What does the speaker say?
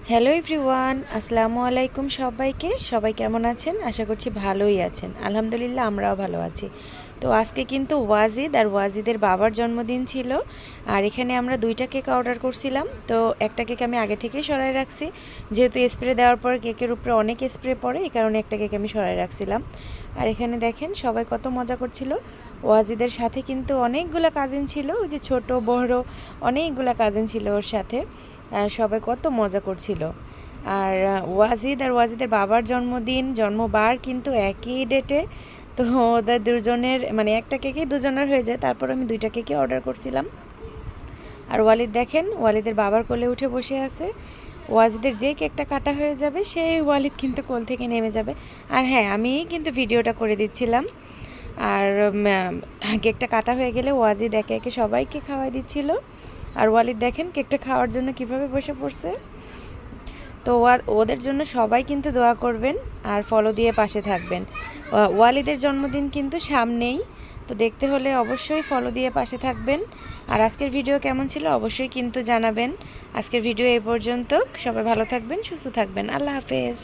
Hello everyone, আসসালামু আলাইকুম। সবাই কেমন আছেন? আশা করছি ভালোই আছেন। আলহামদুলিল্লাহ আমরাও ভালো আছি। তো আজকে কিন্তু ওয়াজিদ আর ওয়াজিদের বাবার জন্মদিন ছিল। আর এখানে আমরা 2টা কেক অর্ডার করছিলাম। তো একটা কেক আমি আগে থেকেই সরাই রাখছি, যেহেতু স্প্রে দেওয়ার পর কেকের উপরে অনেক স্প্রে পড়ে, এই কারণে একটা কেক আমি সরাই রাখছিলাম। আর এখানে দেখেন সবাই কত মজা করছিল। ওয়াজিদের সাথে কিন্তু অনেকগুলো কাজিন ছিল, ওই যে ছোট বড় অনেকগুলো কাজিন ছিল ওর সাথে। আর সবাই কত মজা করছিল। আর ওয়াজিদ আর ওয়াজিদের বাবার জন্মবার কিন্তু একই ডেটে। তো ওদের দুজনের মানে একটা কেকেই দুজনের হয়ে যায়, তারপর আমি 2টা কেকে অর্ডার করছিলাম। আর ওয়ালিদ দেখেন ওয়ালিদের বাবার কোলে উঠে বসে আছে। ওয়াজিদের যে কেকটা কাটা হয়ে যাবে সেই ওয়ালিদ কিন্তু কোল থেকে নেমে যাবে। আর হ্যাঁ, আমি কিন্তু ভিডিওটা করে দিচ্ছিলাম। আর কেকটা কাটা হয়ে গেলে ওয়াজিদ একে একে সবাইকে খাওয়াই দিচ্ছিল। আর ওয়ালিদ দেখেন কেকটা খাওয়ার জন্য কিভাবে বসে পড়ছে। তো ওদের জন্য সবাই কিন্তু দোয়া করবেন আর ফলো দিয়ে পাশে থাকবেন। ওয়ালিদের জন্মদিন কিন্তু সামনেই, তো দেখতে হলে অবশ্যই ফলো দিয়ে পাশে থাকবেন। আর আজকের ভিডিও কেমন ছিল অবশ্যই কিন্তু জানাবেন। আজকের ভিডিও এই পর্যন্ত। সবাই ভালো থাকবেন, সুস্থ থাকবেন। আল্লাহ হাফেজ।